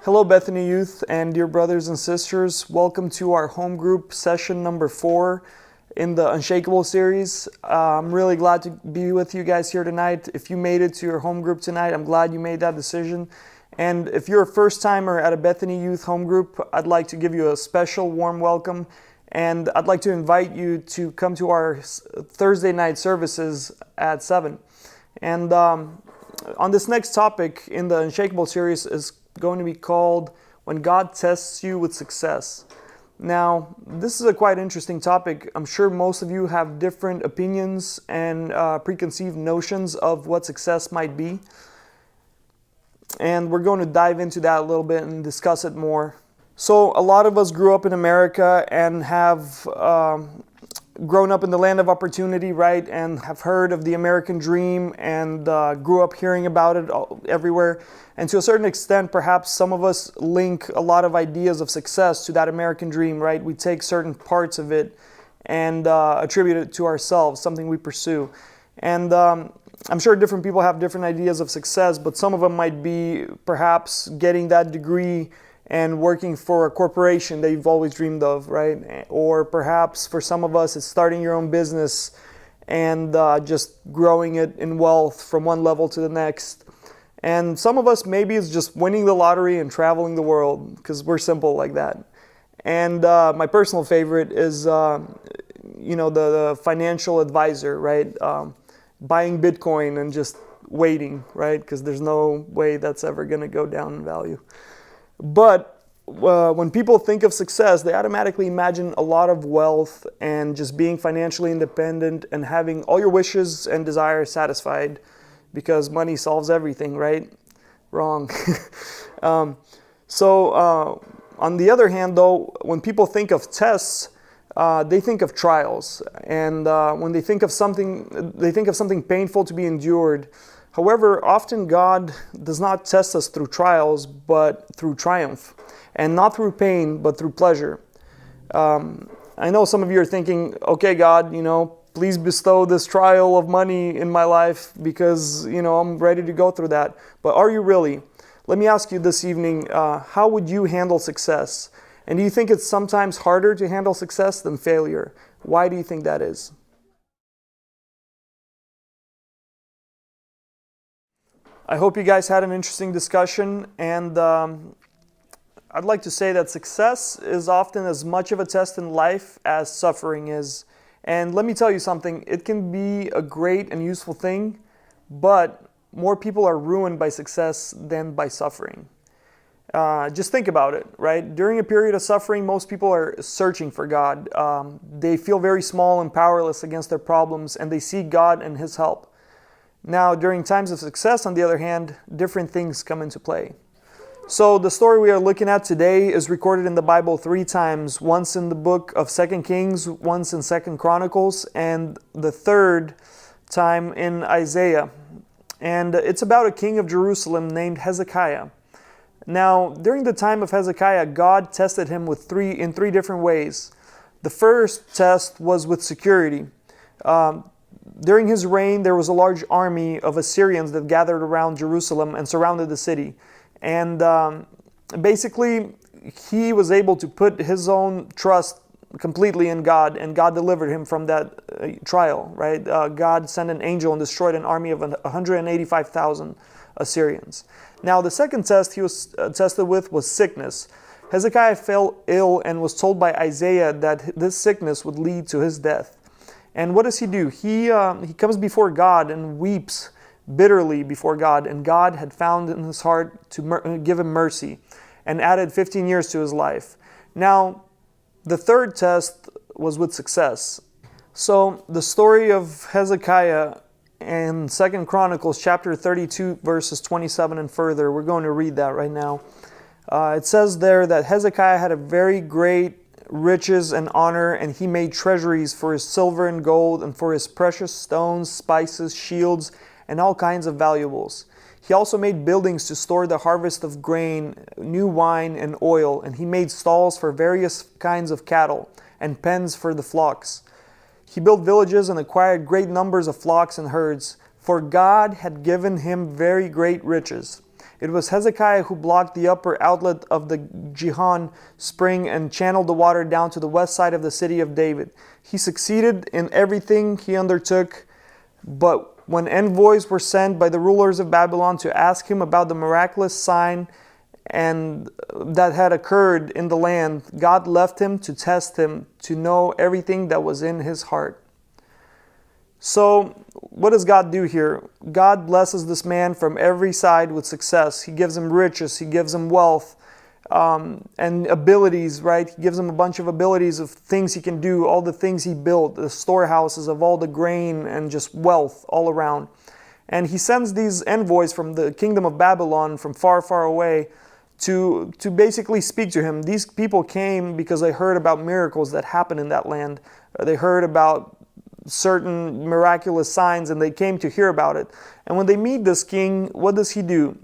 Hello, Bethany Youth and dear brothers and sisters. Welcome to our home group session number 4 in the Unshakable series. I'm really glad to be with you guys here tonight. If you made it to your home group tonight, I'm glad you made that decision. And if you're a first timer at a Bethany Youth home group, I'd like to give you a special warm welcome. And I'd like to invite you to come to our Thursday night services at 7. And on this next topic in the Unshakable series is going to be called When God Tests You with Success. Now, this is a quite interesting topic. I'm sure most of you have different opinions and preconceived notions of what success might be. And we're going to dive into that a little bit and discuss it more. So, a lot of us grew up in America and have grown up in the land of opportunity, right? And have heard of the American dream and grew up hearing about it everywhere. And to a certain extent, perhaps some of us link a lot of ideas of success to that American dream, right? We take certain parts of it and attribute it to ourselves, something we pursue. And I'm sure different people have different ideas of success, but some of them might be perhaps getting that degree and working for a corporation that you've always dreamed of, right? Or perhaps for some of us, it's starting your own business and just growing it in wealth from one level to the next. And some of us, maybe it's just winning the lottery and traveling the world, because we're simple like that. And my personal favorite is, the financial advisor, right? Buying Bitcoin and just waiting, right? Because there's no way that's ever going to go down in value. But when people think of success, they automatically imagine a lot of wealth and just being financially independent and having all your wishes and desires satisfied because money solves everything, right? Wrong. So on the other hand, though, when people think of tests, they think of trials. And when they think of something painful to be endured. However, often God does not test us through trials, but through triumph. And not through pain, but through pleasure. I know some of you are thinking, okay, God, please bestow this trial of money in my life because, I'm ready to go through that. But are you really? Let me ask you this evening, how would you handle success? And do you think it's sometimes harder to handle success than failure? Why do you think that is? I hope you guys had an interesting discussion, and I'd like to say that success is often as much of a test in life as suffering is. And let me tell you something, it can be a great and useful thing, but more people are ruined by success than by suffering. Just think about it, right? During a period of suffering, most people are searching for God. They feel very small and powerless against their problems, and they seek God and His help. Now, during times of success, on the other hand, different things come into play. So the story we are looking at today is recorded in the Bible 3 times, once in the book of 2 Kings, once in 2 Chronicles, and the third time in Isaiah. And it's about a king of Jerusalem named Hezekiah. Now, during the time of Hezekiah, God tested him in three different ways. The first test was with security. During his reign, there was a large army of Assyrians that gathered around Jerusalem and surrounded the city. And basically, he was able to put his own trust completely in God, and God delivered him from that trial, right? God sent an angel and destroyed an army of 185,000 Assyrians. Now, the second test he was tested with was sickness. Hezekiah fell ill and was told by Isaiah that this sickness would lead to his death. And what does he do? He comes before God and weeps bitterly before God, and God had found in his heart to give him mercy and added 15 years to his life. Now, the third test was with success. So, the story of Hezekiah in 2 Chronicles chapter 32, verses 27 and further, we're going to read that right now. It says there that Hezekiah had a very great riches and honor, and he made treasuries for his silver and gold and for his precious stones, spices, shields, and all kinds of valuables. He also made buildings to store the harvest of grain, new wine, and oil, and he made stalls for various kinds of cattle and pens for the flocks. He built villages and acquired great numbers of flocks and herds, for God had given him very great riches. It was Hezekiah who blocked the upper outlet of the Gihon spring and channeled the water down to the west side of the city of David. He succeeded in everything he undertook, but when envoys were sent by the rulers of Babylon to ask him about the miraculous sign and that had occurred in the land, God left him to test him, to know everything that was in his heart. So, what does God do here? God blesses this man from every side with success. He gives him riches, he gives him wealth, and abilities, right? He gives him a bunch of abilities of things he can do, all the things he built, the storehouses of all the grain and just wealth all around. And he sends these envoys from the kingdom of Babylon from far, far away to basically speak to him. These people came because they heard about miracles that happened in that land. They heard about certain miraculous signs and they came to hear about it. And when they meet this king, what does he do?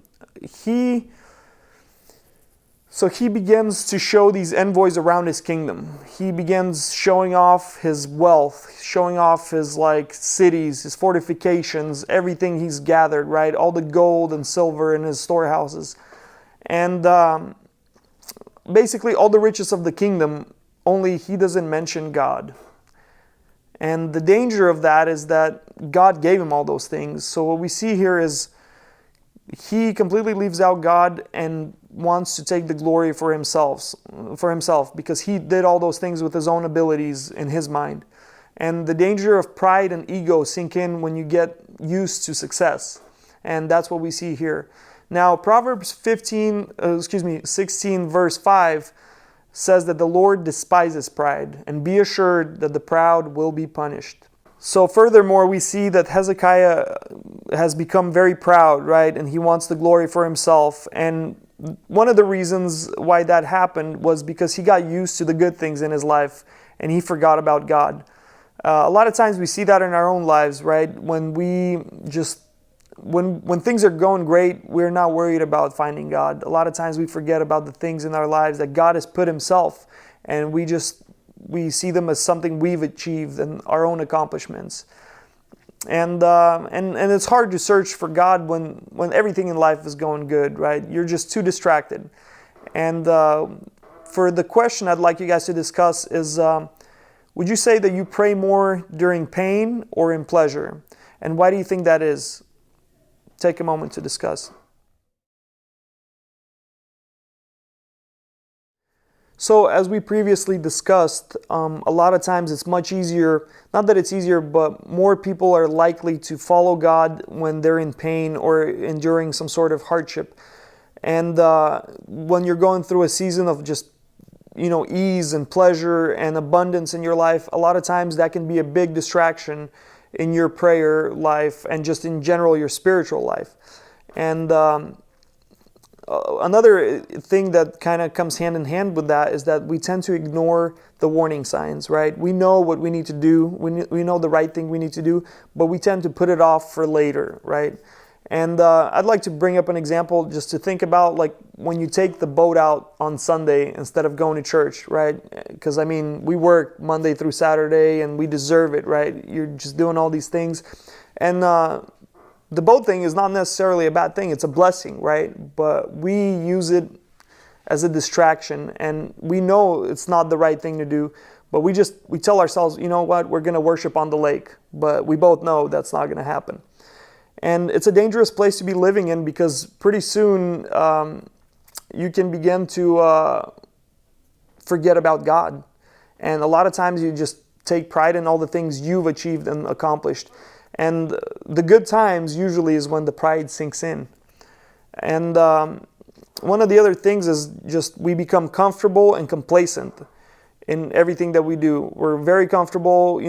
So he begins to show these envoys around his kingdom. He begins showing off his wealth, showing off his cities, his fortifications, everything he's gathered, right? All the gold and silver in his storehouses. And basically all the riches of the kingdom, only he doesn't mention God. And the danger of that is that God gave him all those things. So what we see here is he completely leaves out God and wants to take the glory for himself because he did all those things with his own abilities in his mind. And the danger of pride and ego sink in when you get used to success. And that's what we see here. Now, Proverbs 16 verse 5 says that the Lord despises pride, and be assured that the proud will be punished. So furthermore, we see that Hezekiah has become very proud, right? And he wants the glory for himself. And one of the reasons why that happened was because he got used to the good things in his life and he forgot about God. A lot of times we see that in our own lives, right? When things are going great, we're not worried about finding God. A lot of times we forget about the things in our lives that God has put himself, and we see them as something we've achieved and our own accomplishments. And it's hard to search for God when everything in life is going good, right? You're just too distracted. And for the question I'd like you guys to discuss is, would you say that you pray more during pain or in pleasure? And why do you think that is? Take a moment to discuss. So as we previously discussed, a lot of times it's much easier, not that it's easier, but more people are likely to follow God when they're in pain or enduring some sort of hardship. And when you're going through a season of just, ease and pleasure and abundance in your life, a lot of times that can be a big distraction in your prayer life and just in general your spiritual life. And another thing that kind of comes hand in hand with that is that we tend to ignore the warning signs, right? We know what we need to do. We know the right thing we need to do, but we tend to put it off for later, right? And I'd like to bring up an example just to think about, when you take the boat out on Sunday instead of going to church, right? Because, we work Monday through Saturday and we deserve it, right? You're just doing all these things. And the boat thing is not necessarily a bad thing. It's a blessing, right? But we use it as a distraction, and we know it's not the right thing to do. But we tell ourselves, you know what, we're going to worship on the lake. But we both know that's not going to happen. And it's a dangerous place to be living in because pretty soon you can begin to forget about God. And a lot of times you just take pride in all the things you've achieved and accomplished. And the good times usually is when the pride sinks in. And one of the other things is just we become comfortable and complacent in everything that we do. We're very comfortable,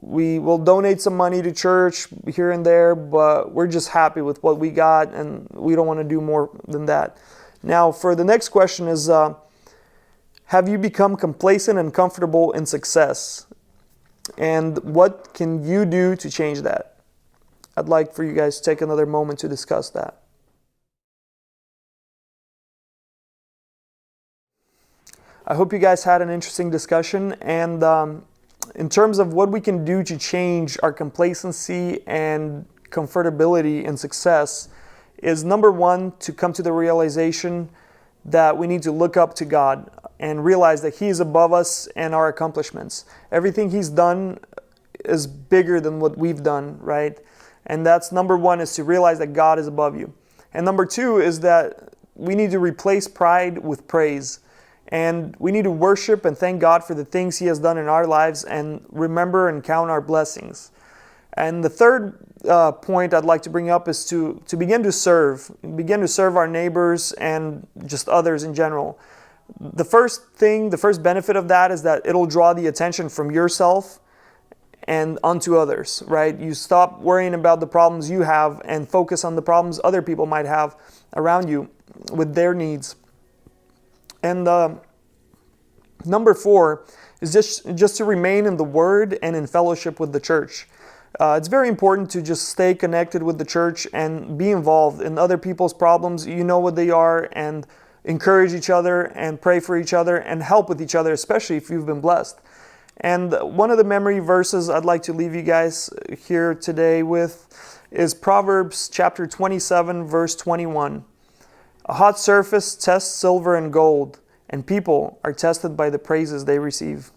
we will donate some money to church here and there, but we're just happy with what we got and we don't want to do more than that. Now, for the next question is, have you become complacent and comfortable in success? And what can you do to change that? I'd like for you guys to take another moment to discuss that. I hope you guys had an interesting discussion, and in terms of what we can do to change our complacency and comfortability in success is number one, to come to the realization that we need to look up to God and realize that He is above us and our accomplishments. Everything He's done is bigger than what we've done, right? And that's number one, is to realize that God is above you. And number two is that we need to replace pride with praise. And we need to worship and thank God for the things He has done in our lives and remember and count our blessings. And the third point I'd like to bring up is to begin to serve. Begin to serve our neighbors and just others in general. The first benefit of that is that it'll draw the attention from yourself and onto others, right? You stop worrying about the problems you have and focus on the problems other people might have around you with their needs. And number 4 is just to remain in the Word and in fellowship with the church. It's very important to just stay connected with the church and be involved in other people's problems. You know what they are, and encourage each other and pray for each other and help with each other, especially if you've been blessed. And one of the memory verses I'd like to leave you guys here today with is Proverbs chapter 27, verse 21. A hot surface tests silver and gold, and people are tested by the praises they receive.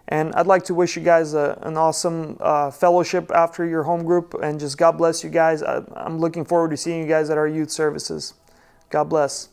And I'd like to wish you guys an awesome fellowship after your home group, and just God bless you guys. I'm looking forward to seeing you guys at our youth services. God bless.